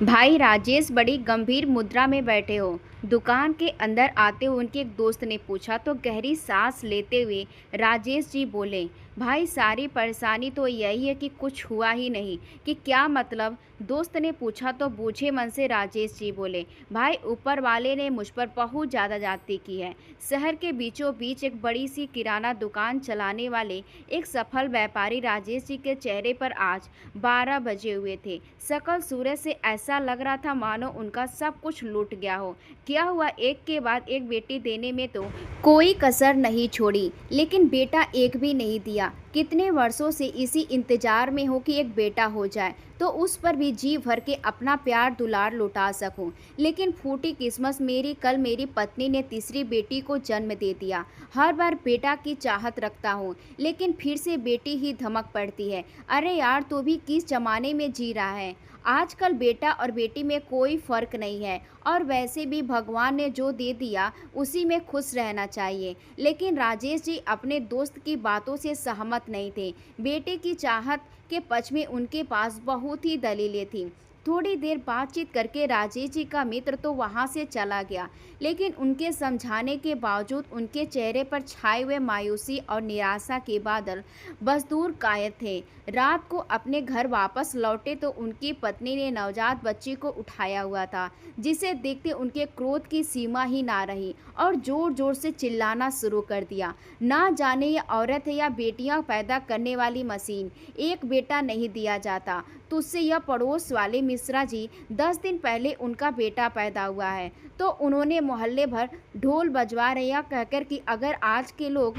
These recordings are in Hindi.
भाई राजेश बड़ी गंभीर मुद्रा में बैठे हो। दुकान के अंदर आते हुए उनके एक दोस्त ने पूछा तो गहरी सांस लेते हुए राजेश जी बोले, भाई सारी परेशानी तो यही है कि कुछ हुआ ही नहीं। कि क्या मतलब? दोस्त ने पूछा तो बूझे मन से राजेश जी बोले, भाई ऊपर वाले ने मुझ पर बहुत ज़्यादा जाती की है। शहर के बीचों बीच एक बड़ी सी किराना दुकान चलाने वाले एक सफल व्यापारी राजेश जी के चेहरे पर आज 12 बजे हुए थे। सकल सूरज से ऐसा लग रहा था मानो उनका सब कुछ लूट गया हो। क्या हुआ? एक के बाद एक बेटी देने में तो कोई कसर नहीं छोड़ी, लेकिन बेटा एक भी नहीं दिया। कितने वर्षों से इसी इंतजार में हो कि एक बेटा हो जाए तो उस पर भी जी भर के अपना प्यार दुलार लुटा सकूं। लेकिन फूटी किस्मत मेरी, कल मेरी पत्नी ने तीसरी बेटी को जन्म दे दिया। हर बार बेटा की चाहत रखता हूं, लेकिन फिर से बेटी ही धमक पड़ती है। अरे यार, तू भी किस जमाने में जी रहा है? आजकल बेटा और बेटी में कोई फर्क नहीं है, और वैसे भी भगवान ने जो दे दिया उसी में खुश रहना चाहिए। लेकिन राजेश जी अपने दोस्त की बातों से सहमत नहीं थे। बेटे की चाहत के पक्ष में उनके पास बहुत ही दलीलें थीं। थोड़ी देर बातचीत करके राजेश जी का मित्र तो वहां से चला गया, लेकिन उनके समझाने के बावजूद उनके चेहरे पर छाए हुए मायूसी और निराशा के बादल बस दूर कायम थे। रात को अपने घर वापस लौटे तो उनकी पत्नी ने नवजात बच्ची को उठाया हुआ था, जिसे देखते उनके क्रोध की सीमा ही ना रही और जोर जोर से चिल्लाना शुरू कर दिया। ना जाने ये औरत है या बेटियां पैदा करने वाली मशीन। एक बेटा नहीं दिया जाता तुझसे, यह पड़ोस वाले मिश्रा जी 10 दिन पहले उनका बेटा पैदा हुआ है तो उन्होंने मोहल्ले भर ढोल बजवा रहे कहकर कि अगर आज के लोग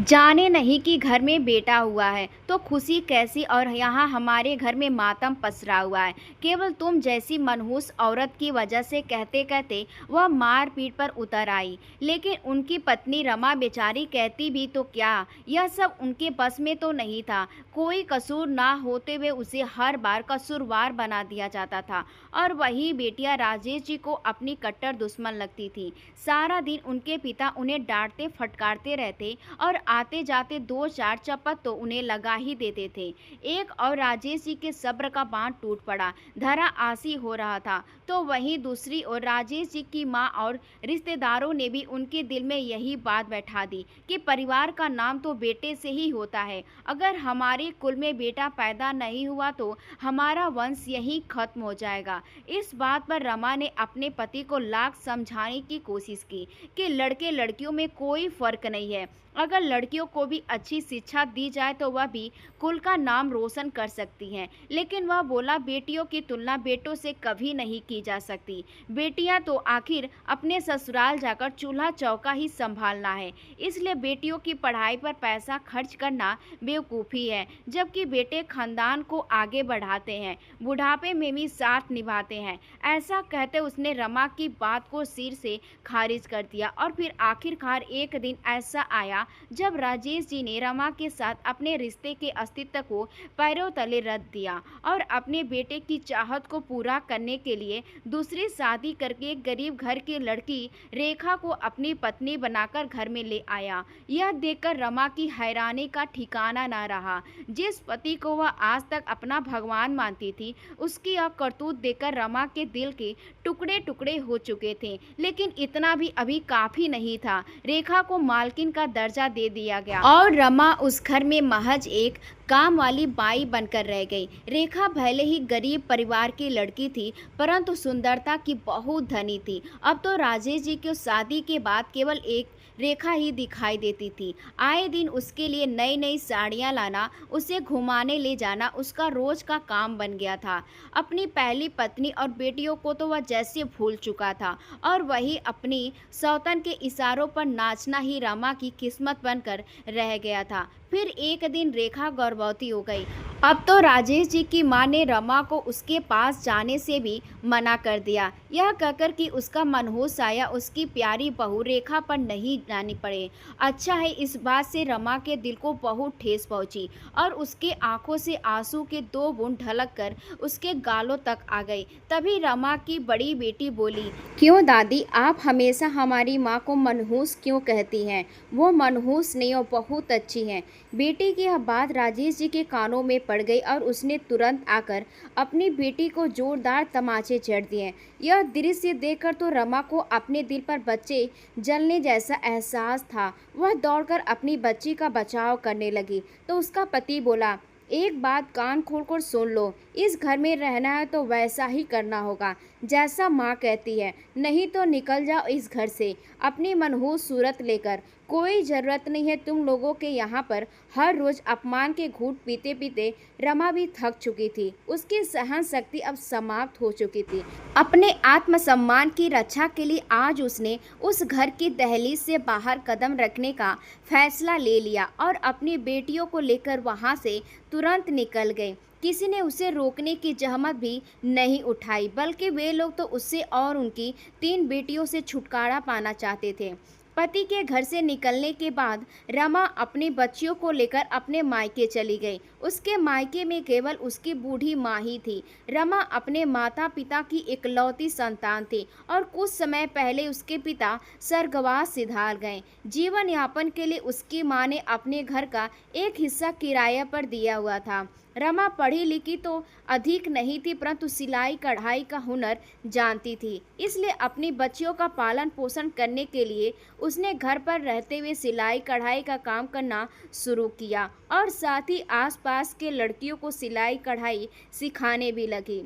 जाने नहीं कि घर में बेटा हुआ है तो खुशी कैसी, और यहाँ हमारे घर में मातम पसरा हुआ है केवल तुम जैसी मनहूस औरत की वजह से। कहते कहते वह मार पीट पर उतर आई। लेकिन उनकी पत्नी रमा बेचारी कहती भी तो क्या, यह सब उनके बस में तो नहीं था। कोई कसूर ना होते हुए उसे हर बार कसूरवार बना दिया जाता था, और वही बेटियां राजेश जी को अपनी कट्टर दुश्मन लगती थी। सारा दिन उनके पिता उन्हें डांटते फटकारते रहते और आते जाते 2-4 चपत तो उन्हें लगा ही देते थे। एक और राजेश जी के सब्र का बांध टूट पड़ा, धरा आसी हो रहा था तो वहीं दूसरी ओर राजेश जी की मां और रिश्तेदारों ने भी उनके दिल में यही बात बैठा दी कि परिवार का नाम तो बेटे से ही होता है। अगर हमारे कुल में बेटा पैदा नहीं हुआ तो हमारा वंश यहीं खत्म हो जाएगा। इस बात पर रमा ने अपने पति को लाख समझाने की कोशिश की कि लड़के लड़कियों में कोई फर्क नहीं है। अगर लड़कियों को भी अच्छी शिक्षा दी जाए तो वह भी कुल का नाम रोशन कर सकती हैं। लेकिन वह बोला, बेटियों की तुलना बेटों से कभी नहीं की जा सकती। बेटियां तो आखिर अपने ससुराल जाकर चूल्हा चौका ही संभालना है, इसलिए बेटियों की पढ़ाई पर पैसा खर्च करना बेवकूफ़ी है, जबकि बेटे खानदान को आगे बढ़ाते हैं, बुढ़ापे में भी साथ निभाते हैं। ऐसा कहते उसने रमा की बात को सिर से खारिज कर दिया। और फिर आखिरकार एक दिन ऐसा आया जब राजेश जी ने रमा के साथ अपने रिश्ते के अस्तित्व को पैरों तले रख दिया और अपने बेटे की चाहत को पूरा करने के लिए दूसरी शादी करके एक गरीब घर की लड़की रेखा को अपनी पत्नी बनाकर घर में ले आया। यह देखकर रमा की हैरानी का ठिकाना न रहा। जिस पति को वह आज तक अपना भगवान मानती थी, उसकी यह करतूत देखकर रमा के दिल के टुकड़े टुकड़े हो चुके थे। लेकिन इतना भी अभी काफी नहीं था। रेखा को मालकिन का दर्जा दे दिया गया और रमा उस घर में महज एक काम वाली बाई बनकर रह गई। रेखा भले ही गरीब परिवार की लड़की थी, परंतु सुंदरता की बहुत धनी थी। अब तो राजेश जी की शादी के बाद केवल एक रेखा ही दिखाई देती थी। आए दिन उसके लिए नई नई साड़ियाँ लाना, उसे घुमाने ले जाना उसका रोज का काम बन गया था। अपनी पहली पत्नी और बेटियों को तो वह जैसे भूल चुका था, और वही अपनी सौतन के इशारों पर नाचना ही रमा की किस्मत बनकर रह गया था। फिर एक दिन रेखा गर्भवती हो गई। अब तो राजेश जी की मां ने रमा को उसके पास जाने से भी मना कर दिया, यह कहकर कि उसका मनहूस साया उसकी प्यारी बहू रेखा पर नहीं जानी पड़े। अच्छा है, इस बात से रमा के दिल को बहुत ठेस पहुंची और उसके आंखों से आंसू के 2 बूंद ढलक कर उसके गालों तक आ गई। तभी रमा की बड़ी बेटी बोली, क्यों दादी, आप हमेशा हमारी माँ को मनहूस क्यों कहती हैं? वो मनहूस नहीं, वो बहुत अच्छी हैं। बेटी की यह बात राजेश जी के कानों में पड़ गई और उसने तुरंत आकर अपनी बेटी को जोरदार तमाचे जड़ दिए। यह दृश्य देखकर तो रमा को अपने दिल पर बच्चे जलने जैसा एहसास था। वह दौड़कर अपनी बच्ची का बचाव करने लगी तो उसका पति बोला, एक बात कान खोलकर सुन लो, इस घर में रहना है तो वैसा ही करना होगा जैसा माँ कहती है, नहीं तो निकल जाओ इस घर से अपनी मनहूस सूरत लेकर। कोई ज़रूरत नहीं है तुम लोगों के यहाँ पर हर रोज़ अपमान के घूंट पीते पीते। रमा भी थक चुकी थी, उसकी सहन शक्ति अब समाप्त हो चुकी थी। अपने आत्मसम्मान की रक्षा के लिए आज उसने उस घर की दहलीज से बाहर कदम रखने का फैसला ले लिया और अपनी बेटियों को लेकर वहां से तुरंत निकल गए। किसी ने उसे रोकने की जहमत भी नहीं उठाई, बल्कि वे लोग तो उससे और उनकी 3 बेटियों से छुटकारा पाना चाहते थे। पति के घर से निकलने के बाद रमा अपनी बच्चियों को लेकर अपने मायके चली गई। उसके मायके में केवल उसकी बूढ़ी माँ ही थी। रमा अपने माता पिता की इकलौती संतान थी और कुछ समय पहले उसके पिता स्वर्गवास सिधार गए। जीवन यापन के लिए उसकी माँ ने अपने घर का एक हिस्सा किराए पर दिया हुआ था। रमा पढ़ी लिखी तो अधिक नहीं थी, परंतु सिलाई कढ़ाई का हुनर जानती थी, इसलिए अपनी बच्चियों का पालन पोषण करने के लिए उसने घर पर रहते हुए सिलाई कढ़ाई का काम करना शुरू किया और साथ ही आसपास के लड़कियों को सिलाई कढ़ाई सिखाने भी लगी।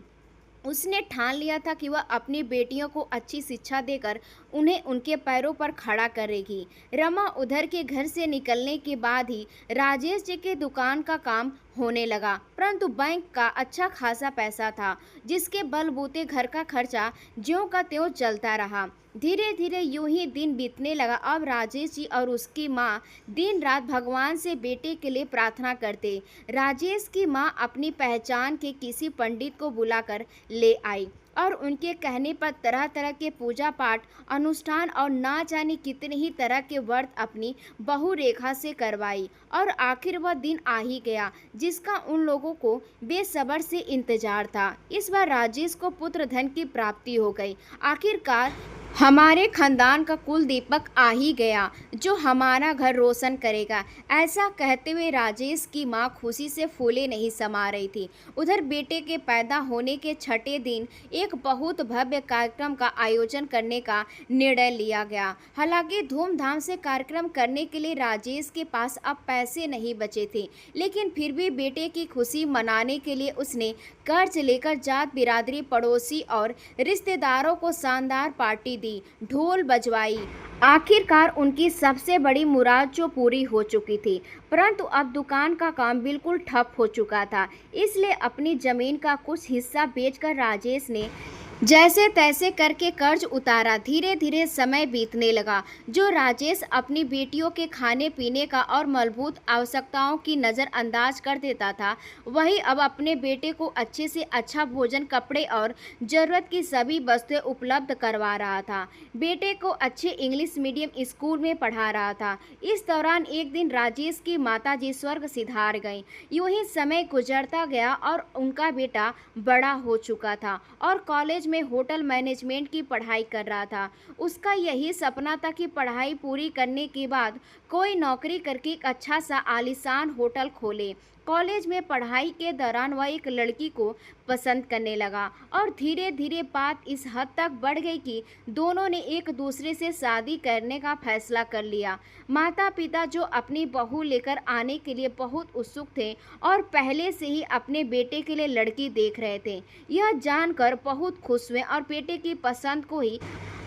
उसने ठान लिया था कि वह अपनी बेटियों को अच्छी शिक्षा देकर उन्हें उनके पैरों पर खड़ा करेगी। रमा उधर के घर से निकलने के बाद ही राजेश जी के दुकान का काम होने लगा, परंतु बैंक का अच्छा खासा पैसा था जिसके बलबूते घर का खर्चा ज्यों का त्यों चलता रहा। धीरे धीरे यूं ही दिन बीतने लगा। अब राजेश जी और उसकी माँ दिन रात भगवान से बेटे के लिए प्रार्थना करते। राजेश की माँ अपनी पहचान के किसी पंडित को बुलाकर ले आई और उनके कहने पर तरह तरह के पूजा पाठ अनुष्ठान और ना जाने कितने ही तरह के व्रत अपनी बहू रेखा से करवाई और आखिर वह दिन आ ही गया जिसका उन लोगों को बेसब्र से इंतजार था। इस बार राजेश को पुत्र धन की प्राप्ति हो गई। आखिरकार हमारे खानदान का कुल दीपक आ ही गया जो हमारा घर रोशन करेगा। ऐसा कहते हुए राजेश की माँ खुशी से फूले नहीं समा रही थी। उधर बेटे के पैदा होने के छठे दिन एक बहुत भव्य कार्यक्रम का आयोजन करने का निर्णय लिया गया। हालांकि धूमधाम से कार्यक्रम करने के लिए राजेश के पास अब पैसे नहीं बचे थे, लेकिन फिर भी बेटे की खुशी मनाने के लिए उसने कर्ज लेकर जात बिरादरी पड़ोसी और रिश्तेदारों को शानदार पार्टी दी, ढोल बजवाई। आखिरकार उनकी सबसे बड़ी मुराद जो पूरी हो चुकी थी, परंतु अब दुकान का काम बिल्कुल ठप हो चुका था। इसलिए अपनी जमीन का कुछ हिस्सा बेचकर राजेश ने जैसे तैसे करके कर्ज उतारा। धीरे धीरे समय बीतने लगा। जो राजेश अपनी बेटियों के खाने पीने का और मूलभूत आवश्यकताओं की नज़रअंदाज कर देता था, वही अब अपने बेटे को अच्छे से अच्छा भोजन, कपड़े और ज़रूरत की सभी वस्तुएं उपलब्ध करवा रहा था। बेटे को अच्छे इंग्लिश मीडियम स्कूल में पढ़ा रहा था। इस दौरान एक दिन राजेश की माताजी स्वर्ग सिधार गईं। यूं ही समय गुजरता गया और उनका बेटा बड़ा हो चुका था और कॉलेज में होटल मैनेजमेंट की पढ़ाई कर रहा था। उसका यही सपना था कि पढ़ाई पूरी करने के बाद कोई नौकरी करके एक अच्छा सा आलीशान होटल खोले। कॉलेज में पढ़ाई के दौरान वह एक लड़की को पसंद करने लगा और धीरे धीरे बात इस हद तक बढ़ गई कि दोनों ने एक दूसरे से शादी करने का फैसला कर लिया। माता पिता जो अपनी बहू लेकर आने के लिए बहुत उत्सुक थे और पहले से ही अपने बेटे के लिए लड़की देख रहे थे, यह जानकर बहुत खुश हुए और बेटे की पसंद को ही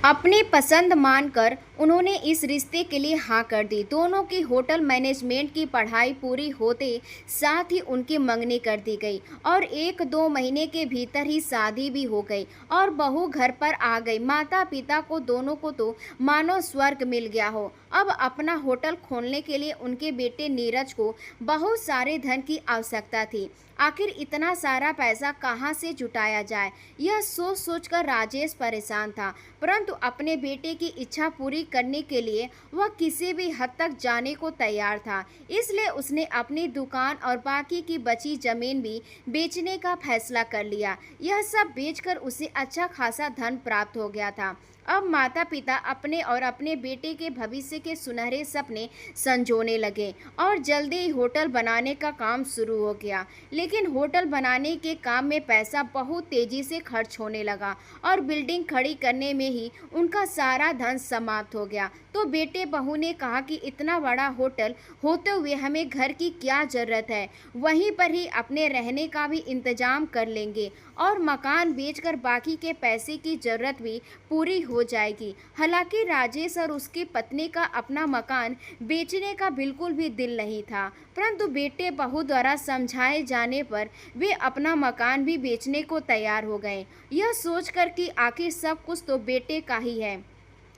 अपनी पसंद मानकर उन्होंने इस रिश्ते के लिए हाँ कर दी। दोनों की होटल मैनेजमेंट की पढ़ाई पूरी होते साथ ही उनकी मंगनी कर दी गई और 1-2 महीने के भीतर ही शादी भी हो गई और बहू घर पर आ गई। माता पिता को दोनों को तो मानो स्वर्ग मिल गया हो। अब अपना होटल खोलने के लिए उनके बेटे नीरज को बहुत सारे धन की आवश्यकता थी। आखिर इतना सारा पैसा कहाँ से जुटाया जाए, यह सोच सोचकर राजेश परेशान था। परंतु अपने बेटे की इच्छा पूरी करने के लिए वह किसी भी हद तक जाने को तैयार था। इसलिए उसने अपनी दुकान और बाकी की बची जमीन भी बेचने का फैसला कर लिया। यह सब बेचकर उसे अच्छा खासा धन प्राप्त हो गया था। अब माता पिता अपने और अपने बेटे के भविष्य के सुनहरे सपने संजोने लगे और जल्दी ही होटल बनाने का काम शुरू हो गया। लेकिन होटल बनाने के काम में पैसा बहुत तेजी से खर्च होने लगा और बिल्डिंग खड़ी करने में ही उनका सारा धन समाप्त हो गया। तो बेटे बहू ने कहा कि इतना बड़ा होटल होते हुए हमें घर की क्या ज़रूरत है, वहीं पर ही अपने रहने का भी इंतजाम कर लेंगे और मकान बेचकर बाकी के पैसे की ज़रूरत भी पूरी हो जाएगी। हालांकि राजेश और उसकी पत्नी का अपना मकान बेचने का बिल्कुल भी दिल नहीं था, परंतु बेटे बहू द्वारा समझाए जाने पर वे अपना मकान भी बेचने को तैयार हो गए, यह सोचकर कि आखिर सब कुछ तो बेटे का ही है,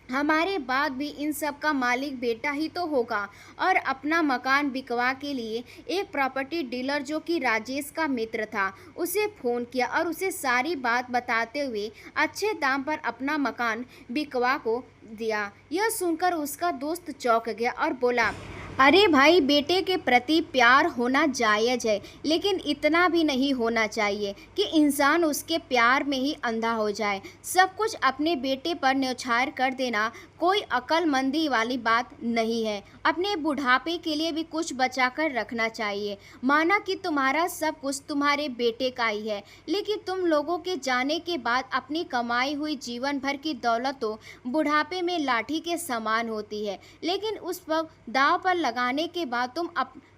हमारे बाद भी इन सब का मालिक बेटा ही तो होगा। और अपना मकान बिकवा के लिए एक प्रॉपर्टी डीलर जो कि राजेश का मित्र था, उसे फ़ोन किया और उसे सारी बात बताते हुए अच्छे दाम पर अपना मकान बिकवा को दिया। यह सुनकर उसका दोस्त चौंक गया और बोला, अरे भाई, बेटे के प्रति प्यार होना जायज़ है, लेकिन इतना भी नहीं होना चाहिए कि इंसान उसके प्यार में ही अंधा हो जाए। सब कुछ अपने बेटे पर न्यौछावर कर देना कोई अक्लमंदी वाली बात नहीं है। अपने बुढ़ापे के लिए भी कुछ बचा कर रखना चाहिए। माना कि तुम्हारा सब कुछ तुम्हारे बेटे का ही है, लेकिन तुम लोगों के जाने के बाद अपनी कमाई हुई जीवन भर की दौलत तो बुढ़ापे में लाठी के समान होती है, लेकिन उस पर दांव पर लगाने के बाद तुम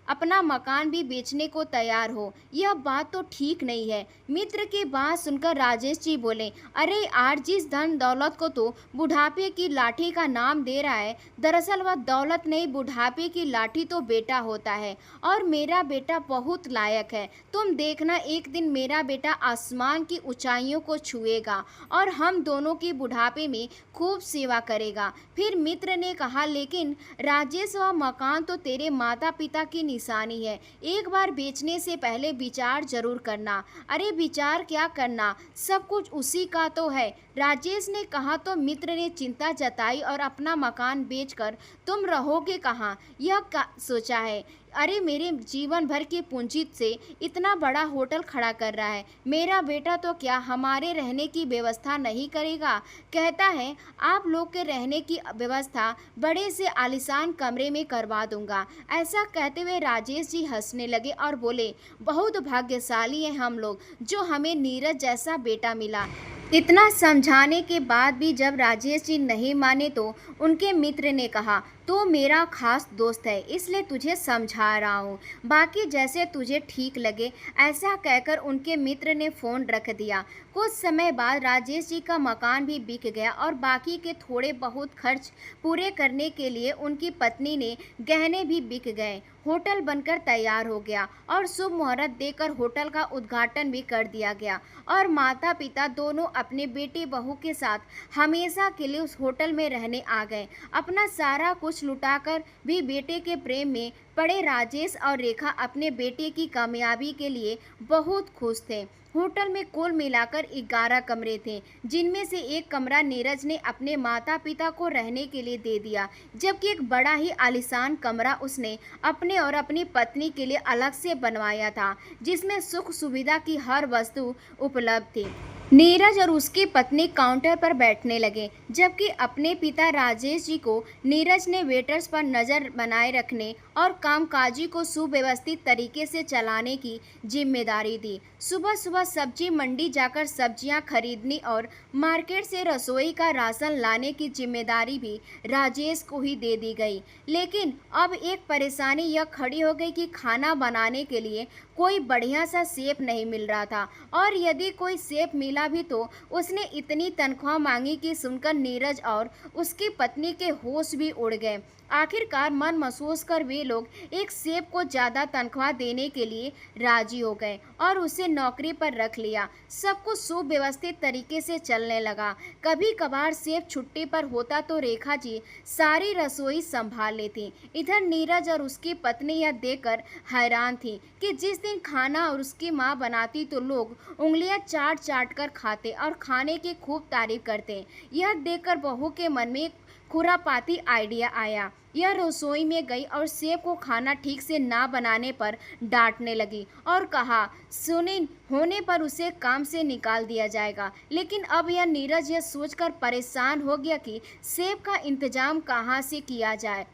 अपना मकान भी बेचने को तैयार हो, यह बात तो ठीक नहीं है। मित्र की बात सुनकर राजेश जी बोले, अरे आज जिस धन दौलत को तो बुढ़ापे की लाठी का नाम दे रहा है, दरअसल वह दौलत नहीं, बुढ़ापे की लाठी तो बेटा होता है। और मेरा बेटा बहुत लायक है। तुम देखना, एक दिन मेरा बेटा आसमान की ऊंचाइयों को छुएगा और हम दोनों की बुढ़ापे में खूब सेवा करेगा। फिर मित्र ने कहा, लेकिन राजेश, वह मकान तो तेरे माता पिता की निशानी है, एक बार बेचने से पहले विचार जरूर करना। अरे विचार क्या करना, सब कुछ उसी का तो है, राजेश ने कहा। तो मित्र ने चिंता जताई, और अपना मकान बेचकर तुम रहोगे कहाँ, यह सोचा है। अरे मेरे जीवन भर की पूंजी से इतना बड़ा होटल खड़ा कर रहा है, मेरा बेटा तो क्या हमारे रहने की व्यवस्था नहीं करेगा। कहता है आप लोग के रहने की व्यवस्था बड़े से आलीशान कमरे में करवा दूंगा। ऐसा कहते हुए राजेश जी हंसने लगे और बोले, बहुत भाग्यशाली हैं हम लोग जो हमें नीरज जैसा बेटा मिला। इतना समझाने के बाद भी जब राजेश जी नहीं माने तो उनके मित्र ने कहा, तो मेरा खास दोस्त है, इसलिए तुझे समझा रहा हूँ, बाकी जैसे तुझे ठीक लगे। ऐसा कहकर उनके मित्र ने फ़ोन रख दिया। कुछ समय बाद राजेश जी का मकान भी बिक गया और बाकी के थोड़े बहुत खर्च पूरे करने के लिए उनकी पत्नी ने गहने भी बिक गए। होटल बनकर तैयार हो गया और शुभ मुहूर्त देकर होटल का उद्घाटन भी कर दिया गया और माता पिता दोनों अपने बेटे बहू के साथ हमेशा के लिए उस होटल में रहने आ गए। अपना सारा कुछ लुटाकर भी बेटे के प्रेम में पड़े राजेश और रेखा अपने बेटे की कामयाबी के लिए बहुत खुश थे। होटल में कुल मिलाकर 11 कमरे थे, जिनमें से एक कमरा नीरज ने अपने माता पिता को रहने के लिए दे दिया, जबकि एक बड़ा ही आलीशान कमरा उसने अपने और अपनी पत्नी के लिए अलग से बनवाया था, जिसमें सुख सुविधा की हर वस्तु उपलब्ध थी। नीरज और उसकी पत्नी काउंटर पर बैठने लगे, जबकि अपने पिता राजेश जी को नीरज ने वेटर्स पर नज़र बनाए रखने और कामकाजी को सुव्यवस्थित तरीके से चलाने की जिम्मेदारी दी। सुबह सुबह सब्जी मंडी जाकर सब्जियां खरीदनी और मार्केट से रसोई का राशन लाने की जिम्मेदारी भी राजेश को ही दे दी गई। लेकिन अब एक परेशानी यह खड़ी हो गई कि खाना बनाने के लिए कोई बढ़िया सा शेफ नहीं मिल रहा था, और यदि कोई शेफ मिला मिला भी तो उसने इतनी तनख्वाह मांगी कि सुनकर नीरज और उसकी पत्नी के होश भी उड़ गए। आखिरकार मन महसूस कर वे लोग एक सेब को ज़्यादा तनख्वाह देने के लिए राजी हो गए और उसे नौकरी पर रख लिया। सब कुछ सुव्यवस्थित तरीके से चलने लगा। कभी कभार सेब छुट्टी पर होता तो रेखा जी सारी रसोई संभाल लेती। इधर नीरज और उसकी पत्नी यह देखकर हैरान थी कि जिस दिन खाना और उसकी माँ बनाती तो लोग उंगलियां चाट चाट कर खाते और खाने की खूब तारीफ करते। यह देखकर बहू के मन में खुरापाती आइडिया आया। यह रसोई में गई और सेब को खाना ठीक से ना बनाने पर डांटने लगी और कहा सुनी होने पर उसे काम से निकाल दिया जाएगा। लेकिन अब यह नीरज यह सोचकर परेशान हो गया कि सेब का इंतजाम कहाँ से किया जाए।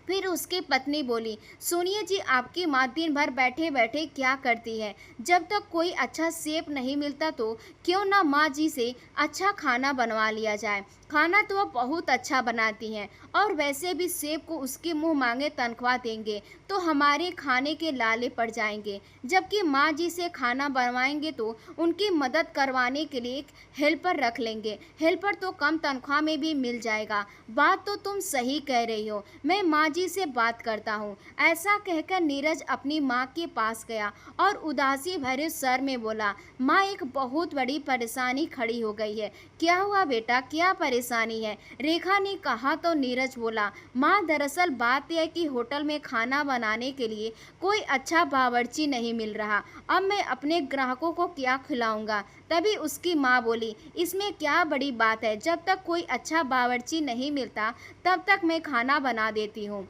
फिर उसकी पत्नी बोली, सुनिए जी, आपकी माँ दिन भर बैठे बैठे क्या करती है? जब तक कोई अच्छा सेब नहीं मिलता तो क्यों ना माँ जी से अच्छा खाना बनवा लिया जाए। खाना तो वो बहुत अच्छा बनाती हैं और वैसे भी सेब को उसके मुंह मांगे तनख्वाह देंगे तो हमारे खाने के लाले पड़ जाएंगे। जबकि माँ जी से खाना बनवाएंगे तो उनकी मदद करवाने के लिए एक हेल्पर रख लेंगे। हेल्पर तो कम तनख्वाह में भी मिल जाएगा। बात तो तुम सही कह रही हो, मैं माँ जी से बात करता हूँ। ऐसा कहकर नीरज अपनी माँ के पास गया और उदासी भरे स्वर में बोला, माँ एक बहुत बड़ी परेशानी खड़ी हो गई है। क्या हुआ बेटा, क्या परेशानी है? रेखा ने कहा तो नीरज बोला, माँ दरअसल बात यह है कि होटल में खाना बनाने के लिए कोई अच्छा बावर्ची नहीं मिल रहा। अब मैं अपने ग्राहकों को क्या खिलाऊंगा? तभी उसकी माँ बोली, इसमें क्या बड़ी बात है, जब तक कोई अच्छा बावर्ची नहीं मिलता तब तक मैं खाना बना देती हूँ।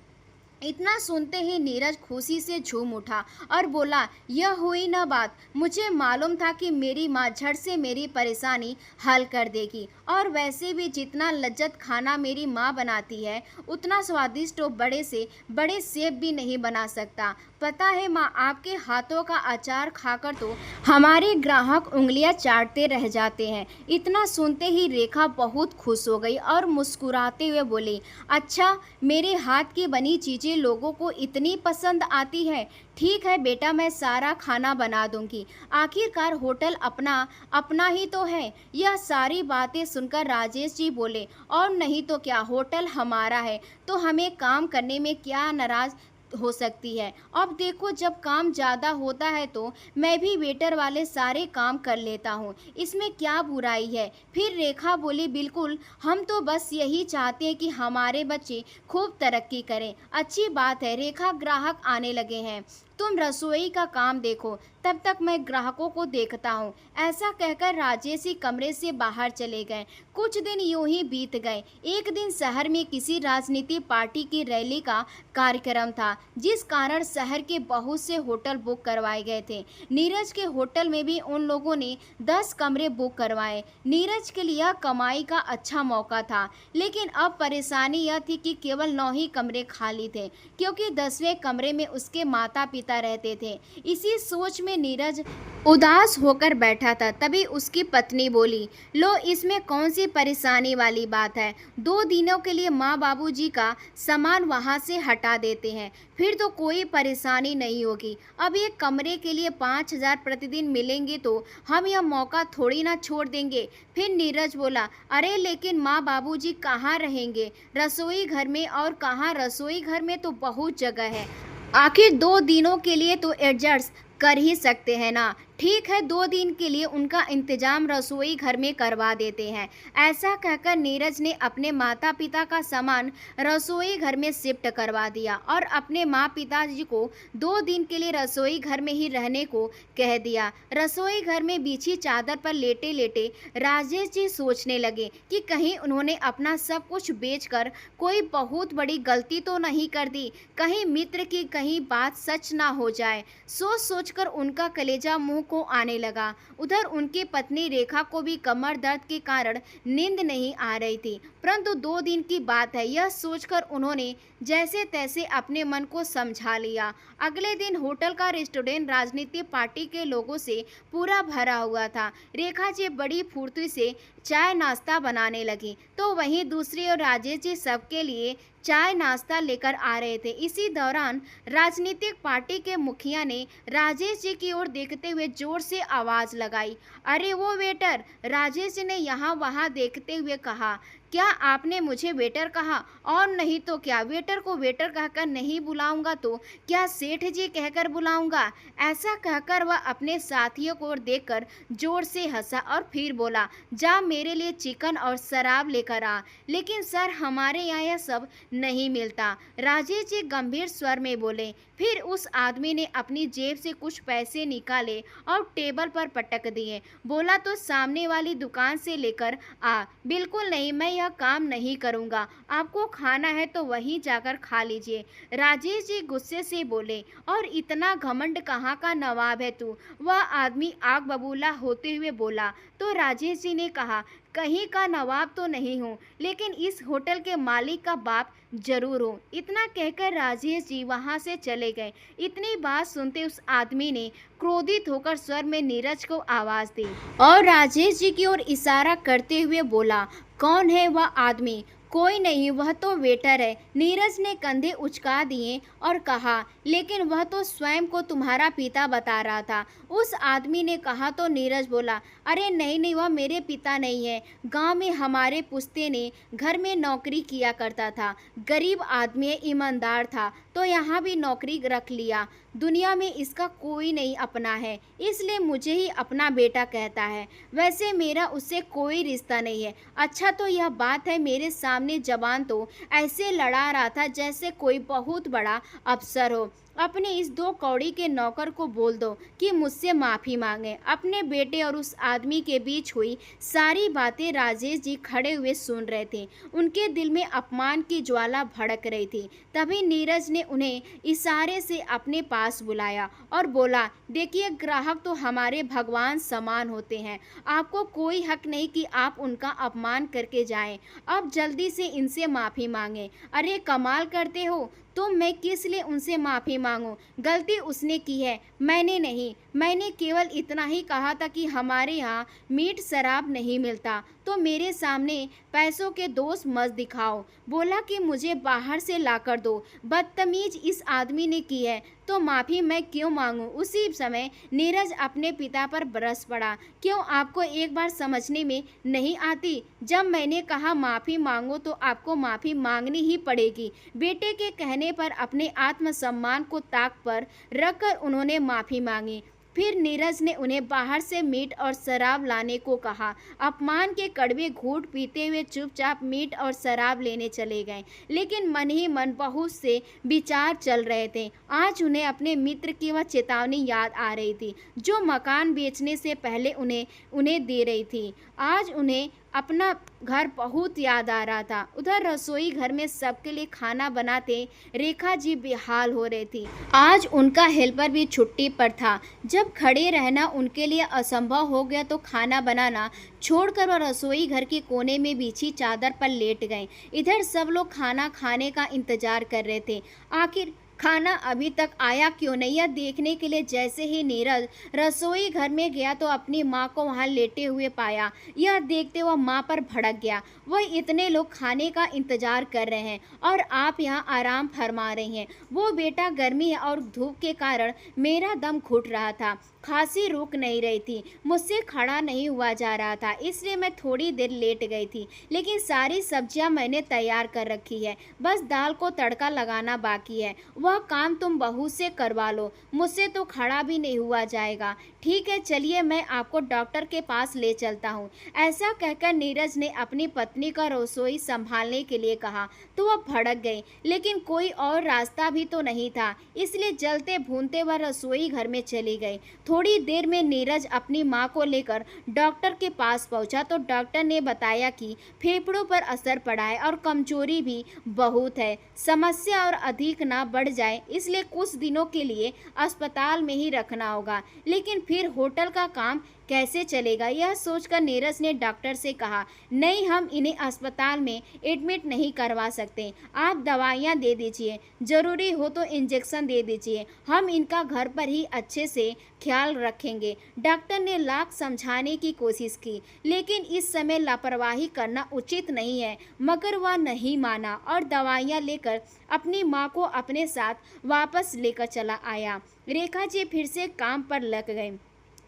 इतना सुनते ही नीरज खुशी से झूम उठा और बोला, यह हुई ना बात। मुझे मालूम था कि मेरी माँ झट से मेरी परेशानी हल कर देगी और वैसे भी जितना लज्जत खाना मेरी माँ बनाती है उतना स्वादिष्ट और बड़े से बड़े सेब भी नहीं बना सकता। पता है माँ, आपके हाथों का अचार खाकर तो हमारे ग्राहक उंगलियां चाटते रह जाते हैं। इतना सुनते ही रेखा बहुत खुश हो गई और मुस्कुराते हुए बोली, अच्छा मेरे हाथ की बनी चीज़ें लोगों को इतनी पसंद आती है। ठीक है बेटा, मैं सारा खाना बना दूंगी। आखिरकार होटल अपना अपना ही तो है। यह सारी बातें सुनकर राजेश जी बोले, और नहीं तो क्या, होटल हमारा है तो हमें काम करने में क्या नाराज हो सकती है। अब देखो, जब काम ज़्यादा होता है तो मैं भी वेटर वाले सारे काम कर लेता हूँ, इसमें क्या बुराई है। फिर रेखा बोली, बिल्कुल, हम तो बस यही चाहते हैं कि हमारे बच्चे खूब तरक्की करें। अच्छी बात है रेखा, ग्राहक आने लगे हैं, तुम रसोई का काम देखो, तब तक मैं ग्राहकों को देखता हूँ। ऐसा कहकर राजेश ही कमरे से बाहर चले गए। कुछ दिन यूं ही बीत गए। एक दिन शहर में किसी राजनीति पार्टी की रैली का कार्यक्रम था, जिस कारण शहर के बहुत से होटल बुक करवाए गए थे। नीरज के होटल में भी उन लोगों ने 10 कमरे बुक करवाए। नीरज के लिए कमाई का अच्छा मौका था, लेकिन अब परेशानी यह थी कि केवल 9 ही कमरे खाली थे, क्योंकि 10वें कमरे में उसके माता पिता रहते थे। इसी सोच में नीरज उदास होकर बैठा था। तभी उसकी पत्नी बोली, लो, इसमें कौन सी परेशानी वाली बात है? 2 दिनों के लिए माँ बाबूजी का सामान वहाँ से हटा देते हैं, फिर तो कोई परेशानी नहीं होगी। अब एक कमरे के लिए 5,000 प्रतिदिन मिलेंगे तो हम यह मौका थोड़ी ना छोड़ देंगे। फिर नीरज बोला, अरे लेकिन माँ बाबूजी कहाँ रहेंगे? रसोई घर में, और कहाँ? रसोई घर में तो बहुत जगह है, आखिर 2 दिनों के लिए तो एडजस्ट कर ही सकते हैं ना। ठीक है, 2 दिन के लिए उनका इंतजाम रसोई घर में करवा देते हैं। ऐसा कहकर नीरज ने अपने माता पिता का सामान रसोई घर में शिफ्ट करवा दिया और अपने माँ पिताजी को 2 दिन के लिए रसोई घर में ही रहने को कह दिया। रसोई घर में बिछी चादर पर लेटे लेटे राजेश जी सोचने लगे कि कहीं उन्होंने अपना सब कुछ बेचकर कोई बहुत बड़ी गलती तो नहीं कर दी, कहीं मित्र की कहीं बात सच ना हो जाए। सोच सोचकर उनका कलेजा मुंह को आने लगा। उधर उनकी पत्नी रेखा को भी कमर दर्द के कारण नींद नहीं आ रही थी, परंतु 2 दिन की बात है, यह सोचकर उन्होंने जैसे तैसे अपने मन को समझा लिया। अगले दिन होटल का रेस्टोरेंट राजनीति पार्टी के लोगों से पूरा भरा हुआ था। रेखा जी बड़ी फुर्ती से चाय नाश्ता बनाने लगी। तो वहीं दूसरी ओर राजेश जी सबके लिए चाय नाश्ता लेकर आ रहे थे। इसी दौरान राजनीतिक पार्टी के मुखिया ने राजेश जी की ओर देखते हुए जोर से आवाज लगाई, अरे वो वेटर। राजेश जी ने यहाँ वहाँ देखते हुए कहा, क्या आपने मुझे वेटर कहा? और नहीं तो क्या, वेटर को वेटर कहकर नहीं बुलाऊंगा तो क्या सेठ जी कहकर बुलाऊंगा? ऐसा कहकर वह अपने साथियों को ओर देखकर जोर से हंसा और फिर बोला, जा मेरे लिए चिकन और शराब लेकर आ। लेकिन सर, हमारे यहाँ यह सब नहीं मिलता, राजेश जी गंभीर स्वर में बोले। फिर उस आदमी ने अपनी जेब से कुछ पैसे निकाले और टेबल पर पटक दिए। बोला, तो सामने वाली दुकान से लेकर आ। बिल्कुल नहीं, मैं यह काम नहीं करूंगा। आपको खाना है तो वहीं जाकर खा लीजिए। राजेश जी गुस्से से बोले, और इतना घमंड कहाँ का नवाब है तू? वह आदमी आग बबूला होते हुए बोला। तो राजेश जी ने कहा, कहीं का नवाब तो नहीं हूँ, लेकिन इस होटल के मालिक का बाप जरूर हूँ। इतना कहकर राजेश जी वहाँ से चले गए। इतनी बात सुनते उस आदमी ने क्रोधित होकर स्वर में नीरज को आवाज दी और राजेश जी की ओर इशारा करते हुए बोला, कौन है वह आदमी? कोई नहीं, वह तो वेटर है। नीरज ने कंधे उचका दिए और कहा, लेकिन वह तो स्वयं को तुम्हारा पिता बता रहा था। उस आदमी ने कहा तो नीरज बोला, अरे नहीं नहीं, वह मेरे पिता नहीं है। गांव में हमारे पुश्ते ने घर में नौकरी किया करता था। गरीब आदमी, ईमानदार था तो यहाँ भी नौकरी रख लिया। दुनिया में इसका कोई नहीं अपना है, इसलिए मुझे ही अपना बेटा कहता है। वैसे मेरा उससे कोई रिश्ता नहीं है। अच्छा, तो यह बात है, मेरे सामने जबान तो ऐसे लड़ा रहा था जैसे कोई बहुत बड़ा अफसर हो। अपने इस दो कौड़ी के नौकर को बोल दो कि मुझसे माफ़ी मांगे। अपने बेटे और उस आदमी के बीच हुई सारी बातें राजेश जी खड़े हुए सुन रहे थे। उनके दिल में अपमान की ज्वाला भड़क रही थी। तभी नीरज ने उन्हें इशारे से अपने पास बुलाया और बोला, देखिए, ग्राहक तो हमारे भगवान समान होते हैं। आपको कोई हक नहीं कि आप उनका अपमान करके जाएं। अब जल्दी से इनसे माफ़ी मांगे। अरे कमाल करते हो, तो मैं किस लिए उनसे माफ़ी मांगूं? गलती उसने की है, मैंने नहीं। मैंने केवल इतना ही कहा था कि हमारे यहाँ मीठ शराब नहीं मिलता, तो मेरे सामने पैसों के दोष मत दिखाओ। बोला कि मुझे बाहर से लाकर दो। बदतमीज इस आदमी ने की है तो माफ़ी मैं क्यों मांगूं? उसी समय नीरज अपने पिता पर बरस पड़ा। क्यों, आपको एक बार समझने में नहीं आती? जब मैंने कहा माफ़ी मांगो तो आपको माफ़ी मांगनी ही पड़ेगी। बेटे के कहने पर अपने आत्मसम्मान को ताक पर रखकर उन्होंने माफ़ी मांगी। फिर नीरज ने उन्हें बाहर से मीट और शराब लाने को कहा। अपमान के कड़वे घूंट पीते हुए चुपचाप मीट और शराब लेने चले गए। लेकिन मन ही मन बहुत से विचार चल रहे थे। आज उन्हें अपने मित्र की वह चेतावनी याद आ रही थी जो मकान बेचने से पहले उन्हें दे रही थी। आज उन्हें अपना घर बहुत याद आ रहा था। उधर रसोई घर में सबके लिए खाना बनाते रेखा जी बेहाल हो रही थी। आज उनका हेल्पर भी छुट्टी पर था। जब खड़े रहना उनके लिए असंभव हो गया तो खाना बनाना छोड़कर वह रसोई घर के कोने में बिछी चादर पर लेट गए। इधर सब लोग खाना खाने का इंतजार कर रहे थे। आखिर खाना अभी तक आया क्यों नहीं, यह देखने के लिए जैसे ही नीरज रसोई घर में गया तो अपनी माँ को वहाँ लेटे हुए पाया। यह देखते वह माँ पर भड़क गया। वह इतने लोग खाने का इंतजार कर रहे हैं और आप यहाँ आराम फरमा रही हैं। वो बेटा, गर्मी और धूप के कारण मेरा दम घुट रहा था, खांसी रुक नहीं रही थी, मुझसे खड़ा नहीं हुआ जा रहा था, इसलिए मैं थोड़ी देर लेट गई थी। लेकिन सारी सब्जियां मैंने तैयार कर रखी है, बस दाल को तड़का लगाना बाकी है। वह काम तुम बहू से करवा लो, मुझसे तो खड़ा भी नहीं हुआ जाएगा। ठीक है, चलिए मैं आपको डॉक्टर के पास ले चलता हूँ। ऐसा कहकर नीरज ने अपनी पत्नी का रसोई संभालने के लिए कहा तो वह भड़क गई। लेकिन कोई और रास्ता भी तो नहीं था, इसलिए जलते भूनते वह रसोई घर में चली गई। थोड़ी देर में नीरज अपनी माँ को लेकर डॉक्टर के पास पहुंचा तो डॉक्टर ने बताया कि फेफड़ों पर असर पड़ा है और कमजोरी भी बहुत है। समस्या और अधिक ना बढ़ जाए इसलिए कुछ दिनों के लिए अस्पताल में ही रखना होगा। लेकिन फिर होटल का काम कैसे चलेगा। यह सोचकर नीरज ने डॉक्टर से कहा, नहीं, हम इन्हें अस्पताल में एडमिट नहीं करवा सकते। आप दवाइयाँ दे दीजिए, ज़रूरी हो तो इंजेक्शन दे दीजिए, हम इनका घर पर ही अच्छे से ख्याल रखेंगे। डॉक्टर ने लाख समझाने की कोशिश की, लेकिन इस समय लापरवाही करना उचित नहीं है, मगर वह नहीं माना और दवाइयाँ लेकर अपनी माँ को अपने साथ वापस लेकर चला आया। रेखा जी फिर से काम पर लग गए।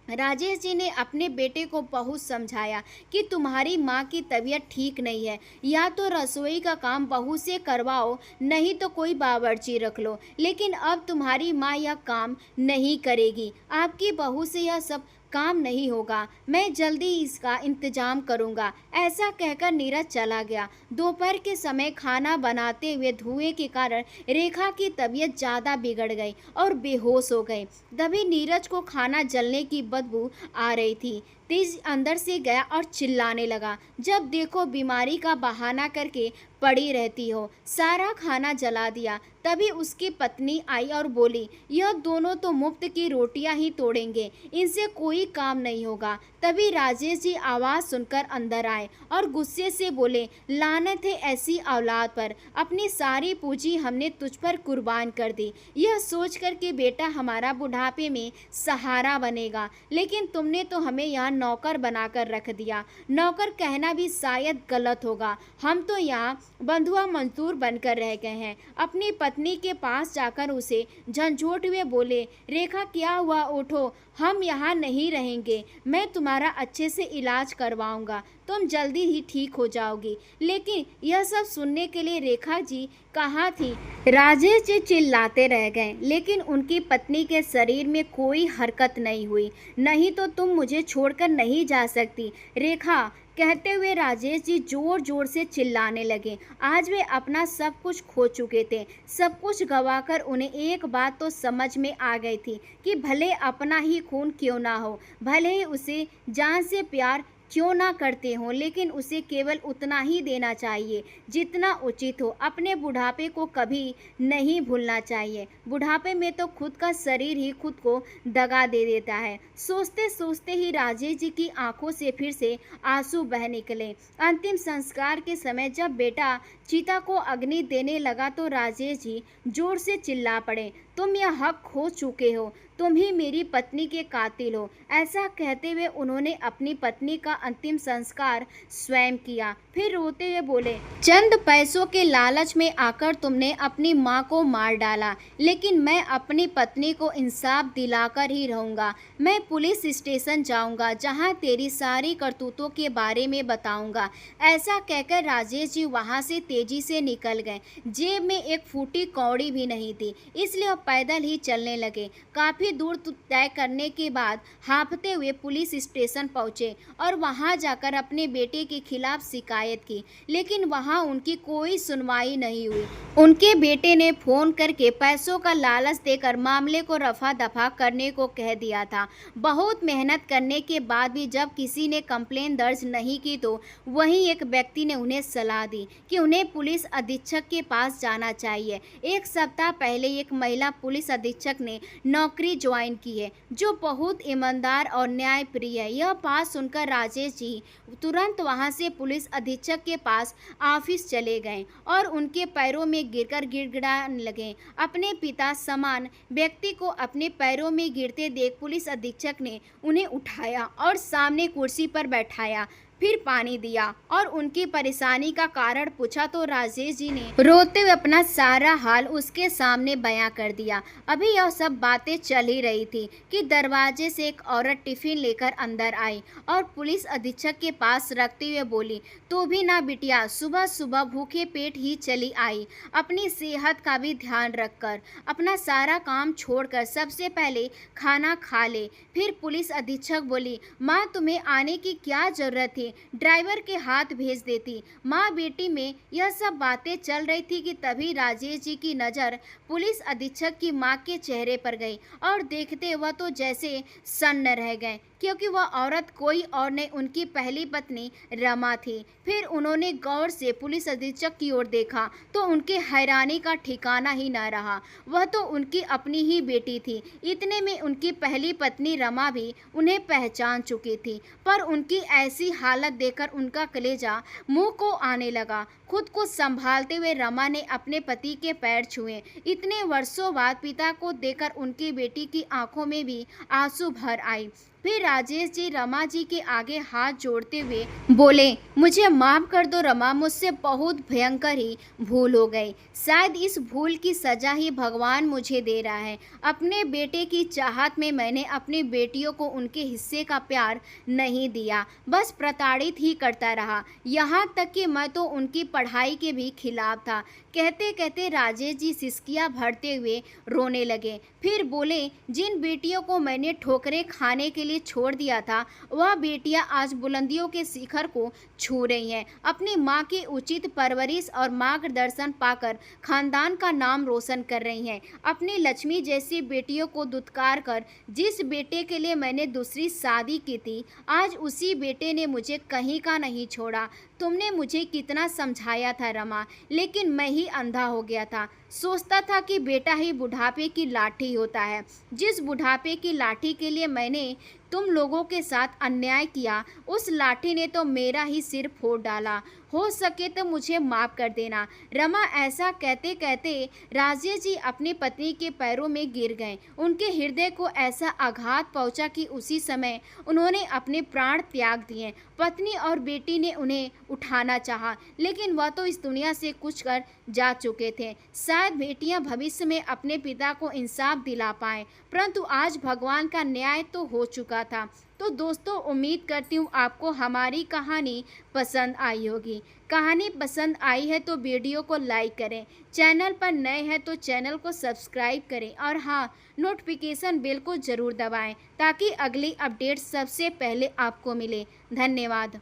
राजेश जी ने अपने बेटे को बहुत समझाया कि तुम्हारी माँ की तबीयत ठीक नहीं है, या तो रसोई का काम बहू से करवाओ, नहीं तो कोई बावर्ची रख लो। लेकिन अब तुम्हारी माँ यह काम नहीं करेगी, आपकी बहू से यह सब काम नहीं होगा, मैं जल्दी इसका इंतजाम करूंगा। ऐसा कहकर नीरज चला गया। दोपहर के समय खाना बनाते हुए धुएं के कारण रेखा की तबीयत ज़्यादा बिगड़ गई और बेहोश हो गई। तभी नीरज को खाना जलने की बदबू आ रही थी। तेज अंदर से गया और चिल्लाने लगा, जब देखो बीमारी का बहाना करके पड़ी रहती हो, सारा खाना जला दिया। तभी उसकी पत्नी आई और बोली, यह दोनों तो मुफ्त की रोटियां ही तोड़ेंगे, इनसे कोई काम नहीं होगा। तभी राजेश जी आवाज़ सुनकर अंदर आए और गुस्से से बोले, लानत है ऐसी औलाद पर, अपनी सारी पूंजी हमने तुझ पर कुर्बान कर दी, यह सोच कर कि बेटा हमारा बुढ़ापे में सहारा बनेगा, लेकिन तुमने तो हमें यहाँ नौकर बनाकर रख दिया। नौकर कहना भी शायद गलत होगा, हम तो यहाँ बंधुआ मजदूर बनकर रह गए हैं। अपनी पत्नी के पास जाकर उसे झंझोट हुए बोले, रेखा क्या हुआ, उठो, हम यहाँ नहीं रहेंगे, मैं तुम्हारा अच्छे से इलाज करवाऊंगा, तुम जल्दी ही ठीक हो जाओगी। लेकिन यह सब सुनने के लिए रेखा जी कहाँ थी। राजेश जी चिल्लाते रह गए, लेकिन उनकी पत्नी के शरीर में कोई हरकत नहीं हुई। नहीं तो तुम मुझे छोड़कर नहीं जा सकती रेखा, कहते हुए राजेश जी जोर जोर से चिल्लाने लगे। आज वे अपना सब कुछ खो चुके थे। सब कुछ गंवाकर उन्हें एक बात तो समझ में आ गई थी कि भले अपना ही खून क्यों ना हो, भले ही उसे जान से प्यार क्यों ना करते हों, लेकिन उसे केवल उतना ही देना चाहिए जितना उचित हो। अपने बुढ़ापे को कभी नहीं भूलना चाहिए। बुढ़ापे में तो खुद का शरीर ही खुद को दगा दे देता है। सोचते सोचते ही राजेश जी की आंखों से फिर से आंसू बह निकले। अंतिम संस्कार के समय जब बेटा चिता को अग्नि देने लगा तो राजेश जी जोर से चिल्ला पड़े, तुम यह हक खो चुके हो, तुम ही मेरी पत्नी के कातिल हो। ऐसा कहते हुए उन्होंने अपनी पत्नी का अंतिम संस्कार स्वयं किया। फिर रोते हुए बोले, चंद पैसों के लालच में आकर तुमने अपनी माँ को मार डाला, लेकिन मैं अपनी पत्नी को इंसाफ दिलाकर ही रहूँगा। मैं पुलिस स्टेशन जाऊँगा, जहाँ तेरी सारी करतूतों के बारे में बताऊँगा। ऐसा कहकर राजेश जी वहाँ से तेजी से निकल गए। जेब में एक फूटी कौड़ी भी नहीं थी, इसलिए वह पैदल ही चलने लगे। काफ़ी दूर तय करने के बाद हाँफते हुए पुलिस स्टेशन पहुँचे और वहाँ जाकर अपने बेटे के खिलाफ शिकायत की, लेकिन वहाँ उनकी कोई सुनवाई नहीं हुई। उनके बेटे ने फ़ोन करके पैसों का लालच देकर मामले को रफा दफा करने को कह दिया था। बहुत मेहनत करने के बाद भी जब किसी ने कंप्लेन दर्ज नहीं की तो वहीं एक व्यक्ति ने उन्हें सलाह दी कि उन्हें पुलिस अधीक्षक के पास जाना चाहिए। एक सप्ताह पहले एक महिला पुलिस अधीक्षक ने नौकरी ज्वाइन की है, जो बहुत ईमानदार और न्यायप्रिय है। यह बात सुनकर राजेश जी तुरंत वहां से पुलिस अधीक्षक के पास ऑफिस चले गए और उनके पैरों में गिरकर गिड़गिड़ाने लगे। अपने पिता समान व्यक्ति को अपने पैरों में गिरते देख पुलिस अधीक्षक ने उन्हें उठाया और सामने कुर्सी पर बैठाया, फिर पानी दिया और उनकी परेशानी का कारण पूछा तो राजेश जी ने रोते हुए अपना सारा हाल उसके सामने बयां कर दिया। अभी यह सब बातें चल ही रही थी कि दरवाजे से एक औरत टिफिन लेकर अंदर आई और पुलिस अधीक्षक के पास रखते हुए बोली, तो भी ना बिटिया, सुबह सुबह भूखे पेट ही चली आई। अपनी सेहत का भी ध्यान रखकर अपना सारा काम छोड़कर सबसे पहले खाना खा ले। फिर पुलिस अधीक्षक बोली, माँ तुम्हें आने की क्या जरूरत थी, ड्राइवर के हाथ भेज देती। माँ बेटी में यह सब बातें चल रही थी कि तभी राजेश जी की नज़र पुलिस अधीक्षक की माँ के चेहरे पर गई और देखते हुए तो जैसे सन्न रह गए, क्योंकि वह औरत कोई और नहीं उनकी पहली पत्नी रमा थी। फिर उन्होंने गौर से पुलिस अधीक्षक की ओर देखा तो उनके हैरानी का ठिकाना ही न रहा। वह तो उनकी अपनी ही बेटी थी। इतने में उनकी पहली पत्नी रमा भी उन्हें पहचान चुकी थी, पर उनकी ऐसी हालत देखकर उनका कलेजा मुंह को आने लगा। खुद को संभालते हुए रमा ने अपने पति के पैर छुए। इतने वर्षों बाद पिता को देखकर उनकी बेटी की आंखों में भी आंसू भर आए। फिर राजेश जी रमा जी के आगे हाथ जोड़ते हुए बोले, मुझे माफ कर दो रमा, मुझसे बहुत भयंकर ही भूल हो गई। शायद इस भूल की सजा ही भगवान मुझे दे रहा है। अपने बेटे की चाहत में मैंने अपनी बेटियों को उनके हिस्से का प्यार नहीं दिया, बस प्रताड़ित ही करता रहा। यहाँ तक कि मैं तो उनकी पढ़ाई के भी खिलाफ था। कहते कहते राजेश जी सिसकियाँ भरते हुए रोने लगे। फिर बोले, जिन बेटियों को मैंने ठोकरें खाने के लिए छोड़ दिया था, वह बेटियां आज बुलंदियों के शिखर को छू रही हैं। अपनी मां की उचित परवरिश और मार्गदर्शन पाकर खानदान का नाम रोशन कर रही हैं। अपनी लक्ष्मी जैसी बेटियों को दुत्कार कर जिस बेटे के लिए मैंने दूसरी शादी की थी, आज उसी बेटे ने मुझे कहीं का नहीं छोड़ा। तुमने मुझे कितना समझाया था रमा, लेकिन मैं ही अंधा हो गया था। सोचता था कि बेटा ही बुढ़ापे की लाठी होता है। जिस बुढ़ापे की लाठी के लिए मैंने तुम लोगों के साथ अन्याय किया, उस लाठी ने तो मेरा ही सिर फोड़ डाला। हो सके तो मुझे माफ़ कर देना। रमा ऐसा कहते कहते राजेश जी अपनी पत्नी के पैरों में गिर गए। उनके हृदय को ऐसा आघात पहुंचा कि उसी समय उन्होंने अपने प्राण त्याग दिए। पत्नी और बेटी ने उन्हें उठाना चाहा, लेकिन वह तो इस दुनिया से कुछ कर जा चुके थे। शायद बेटियां भविष्य में अपने पिता को इंसाफ दिला पाएं, परंतु आज भगवान का न्याय तो हो चुका था। तो दोस्तों, उम्मीद करती हूँ आपको हमारी कहानी पसंद आई होगी। कहानी पसंद आई है तो वीडियो को लाइक करें, चैनल पर नए हैं तो चैनल को सब्सक्राइब करें और हाँ, नोटिफिकेशन बेल को ज़रूर दबाएं ताकि अगली अपडेट सबसे पहले आपको मिले। धन्यवाद।